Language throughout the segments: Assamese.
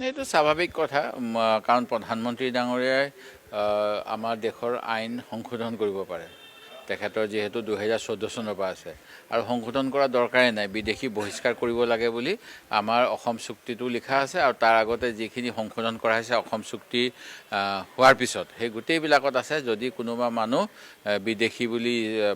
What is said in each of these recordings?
এইটো স্বাভাৱিক কথা কাৰণ প্ৰধানমন্ত্ৰী ডাঙৰীয়াই আমাৰ দেশৰ আইন সংশোধন কৰিব পাৰে। তেখেতৰ যিহেতু 2014 চনৰ পৰা আছে আৰু সংশোধন কৰা দৰকাৰেই নাই, বিদেশী বহিষ্কাৰ কৰিব লাগে বুলি আমাৰ অসম চুক্তিটো লিখা আছে আৰু তাৰ আগতে যিখিনি সংশোধন কৰা হৈছে অসম চুক্তি হোৱাৰ পিছত সেই গোটেইবিলাকত আছে যদি কোনোবা মানুহ বিদেশী বুলি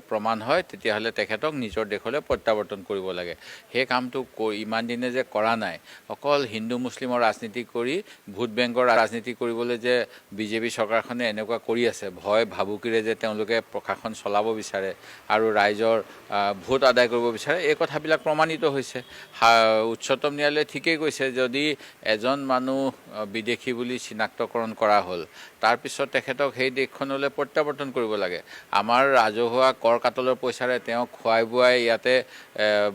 প্ৰমাণ হয় তেতিয়াহ'লে তেখেতক নিজৰ দেশলৈ প্ৰত্যাৱৰ্তন কৰিব লাগে। সেই কামটো ইমান দিনে যে কৰা নাই, অকল হিন্দু মুছলিমৰ ৰাজনীতি কৰি ভোট বেংকৰ ৰাজনীতি কৰিবলৈ যে বিজেপি চৰকাৰখনে এনেকুৱা কৰি আছে, ভয় ভাবুকিৰে যে তেওঁলোকে প্ৰশাসন চলাব বিচাৰে আৰু ৰাইজৰ ভোট আদায় কৰিব বিচাৰে, এই কথাবিলাক প্ৰমাণিত হৈছে। উচ্চতম ন্যায়ালয়ে ঠিকেই কৈছে, যদি এজন মানুহ বিদেশী বুলি চিনাক্তকৰণ কৰা হ'ল তাৰপিছত তেখেতক সেই দেশখনলৈ প্ৰত্যাৱৰ্তন কৰিব লাগে। আমাৰ ৰাজহুৱা কৰ কাটলৰ পইচাৰে তেওঁক খুৱাই বোৱাই ইয়াতে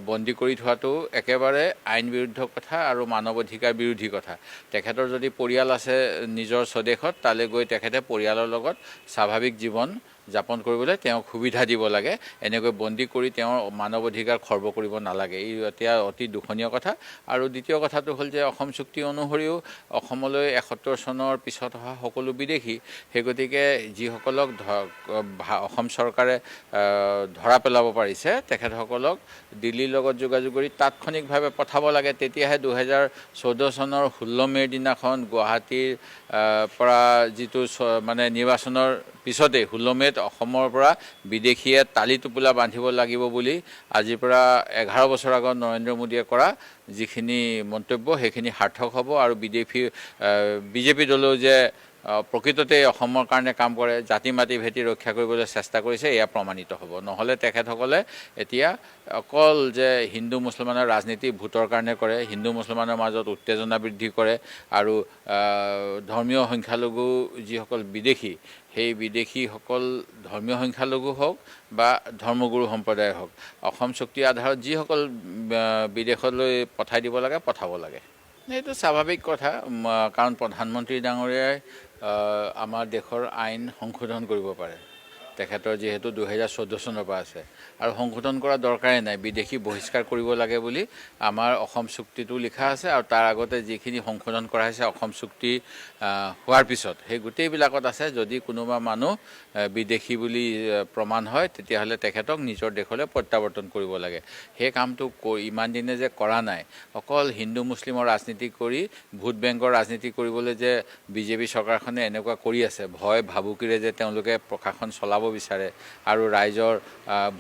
বন্দী কৰি থোৱাটো একেবাৰে আইন বিৰুদ্ধ কথা আৰু মানৱ অধিকাৰ বিৰোধী কথা। তেখেতৰ যদি পৰিয়াল আছে নিজৰ স্বদেশত, তালৈ গৈ তেখেতে পৰিয়ালৰ লগত স্বাভাৱিক জীৱন যাপন কৰিবলৈ তেওঁক সুবিধা দিব লাগে। এনেকৈ বন্দী কৰি তেওঁৰ মানৱ অধিকাৰ খৰ্ব কৰিব নালাগে। এই এতিয়া অতি দুখনীয় কথা। আৰু দ্বিতীয় কথাটো হ'ল যে অসম চুক্তি অনুসৰিও অসমলৈ 71 চনৰ পিছত অহা সকলো বিদেশী, সেই গতিকে যিসকলক অসম চৰকাৰে ধৰা পেলাব পাৰিছে তেখেতসকলক দিল্লীৰ লগত যোগাযোগ কৰি তাৎক্ষণিকভাৱে পঠাব লাগে। তেতিয়াহে 2014 চনৰ 16 মে'ৰ দিনাখন গুৱাহাটীৰ পৰা যিটো মানে নিৰ্বাচনৰ পিছতেই 16 মে'ত অসমৰ পৰা বিদেশীয়ে তালি টোপোলা বান্ধিব লাগিব বুলি আজিৰ পৰা 11 বছৰ আগত নৰেন্দ্ৰ মোদীয়ে কৰা যিখিনি মন্তব্য সেইখিনি সাৰ্থক হ'ব আৰু বিজেপি দলেও যে প্ৰকৃততে অসমৰ কাৰণে কাম কৰে, জাতি মাতি ভেটি ৰক্ষা কৰিবলৈ চেষ্টা কৰিছে, এয়া প্ৰমাণিত হ'ব। নহ'লে তেখেতসকলে এতিয়া অকল যে হিন্দু মুছলমানৰ ৰাজনীতি ভোটৰ কাৰণে কৰে, হিন্দু মুছলমানৰ মাজত উত্তেজনা বৃদ্ধি কৰে আৰু ধৰ্মীয় সংখ্যালঘু যিসকল বিদেশী, সেই বিদেশীসকল ধৰ্মীয় সংখ্যালঘু হওক বা ধৰ্মগুৰু সম্প্ৰদায়ৰ হওক, অসম চুক্তিৰ আধাৰত যিসকল বিদেশলৈ পঠাই দিব লাগে পঠাব লাগে। এইটো স্বাভাৱিক কথা কাৰণ প্ৰধানমন্ত্ৰী ডাঙৰীয়াই আমাৰ দেশৰ আইন সংশোধন কৰিব পাৰে। তেখেতৰ যিহেতু 2014 চনৰ পৰা আছে আৰু সংশোধন কৰা দৰকাৰেই নাই, বিদেশী বহিষ্কাৰ কৰিব লাগে বুলি আমাৰ অসম চুক্তিটো লিখা আছে আৰু তাৰ আগতে যিখিনি সংশোধন কৰা হৈছে অসম চুক্তি হোৱাৰ পিছত সেই গোটেইবিলাকত আছে যদি কোনোবা মানুহ বিদেশী বুলি প্ৰমাণ হয় তেতিয়াহ'লে তেখেতক নিজৰ দেশলৈ প্ৰত্যাৱৰ্তন কৰিব লাগে। সেই কামটো ইমান দিনে যে কৰা নাই, অকল হিন্দু মুছলিমৰ ৰাজনীতি কৰি ভোট বেংকৰ ৰাজনীতি কৰিবলৈ যে বিজেপি চৰকাৰখনে এনেকুৱা কৰি আছে, ভয় ভাবুকিৰে যে তেওঁলোকে প্ৰশাসন চলাব বিচাৰে আৰু ৰাইজৰ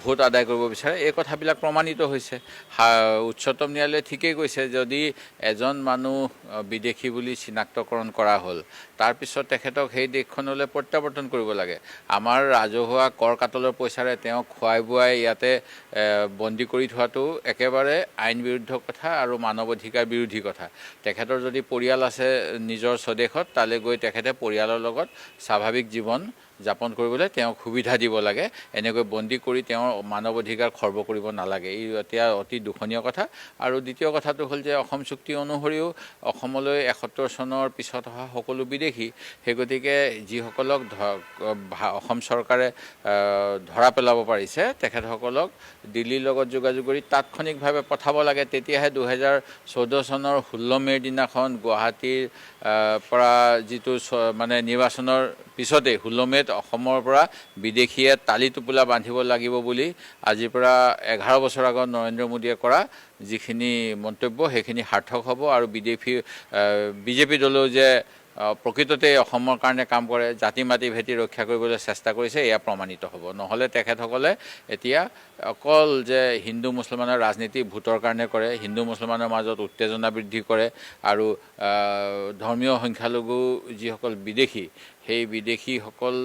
ভোট আদায় কৰিব বিচাৰে, এই কথাবিলাক প্ৰমাণিত হৈছে। উচ্চতম ন্যায়ালয়ে ঠিকেই কৈছে, যদি এজন মানুহ বিদেশী বুলি চিনাক্তকৰণ কৰা হ'ল তাৰপিছত তেখেতক সেই দেশখনলৈ প্ৰত্যাৱৰ্তন কৰিব লাগে। আমাৰ ৰাজহুৱা কৰ কাটলৰ পইচাৰে তেওঁক খুৱাই বোৱাই ইয়াতে বন্দী কৰি থোৱাটো একেবাৰে আইন বিৰুদ্ধ কথা আৰু মানৱ অধিকাৰ বিৰোধী কথা। তেখেতৰ যদি পৰিয়াল আছে নিজৰ স্বদেশত, তালৈ গৈ তেখেতে পৰিয়ালৰ লগত স্বাভাৱিক জীৱন যাপন কৰিবলৈ তেওঁক সুবিধা দিব লাগে। এনেকৈ বন্দী কৰি তেওঁৰ মানৱ অধিকাৰ খৰ্ব কৰিব নালাগে। এই এতিয়া অতি দুখনীয় কথা। আৰু দ্বিতীয় কথাটো হ'ল যে অসম চুক্তি অনুসৰিও অসমলৈ 71 চনৰ পিছত অহা সকলো বিদেশী, সেই গতিকে যিসকলক অসম চৰকাৰে ধৰা পেলাব পাৰিছে তেখেতসকলক দিল্লীৰ লগত যোগাযোগ কৰি তাৎক্ষণিকভাৱে পঠাব লাগে। তেতিয়াহে 2014 চনৰ 16 মে'ৰ দিনাখন গুৱাহাটীৰ পৰা যিটো মানে নিৰ্বাচনৰ পিছতেই 16 মে'ত অসমৰ পৰা বিদেশীয়ে তালি টোপোলা বান্ধিব লাগিব বুলি আজিৰ পৰা 11 বছৰ আগত নৰেন্দ্ৰ মোদীয়ে কৰা যিখিনি মন্তব্য সেইখিনি সাৰ্থক হ'ব আৰু বিজেপি দলেও যে প্ৰকৃততে অসমৰ কাৰণে কাম কৰে, জাতি মাতি ভেটি ৰক্ষা কৰিবলৈ চেষ্টা কৰিছে, এয়া প্ৰমাণিত হ'ব। নহ'লে তেখেতসকলে এতিয়া অকল যে হিন্দু মুছলমানৰ ৰাজনীতি ভোটৰ কাৰণে কৰে, হিন্দু মুছলমানৰ মাজত উত্তেজনা বৃদ্ধি কৰে আৰু ধৰ্মীয় সংখ্যালঘু যিসকল বিদেশী, সেই বিদেশীসকল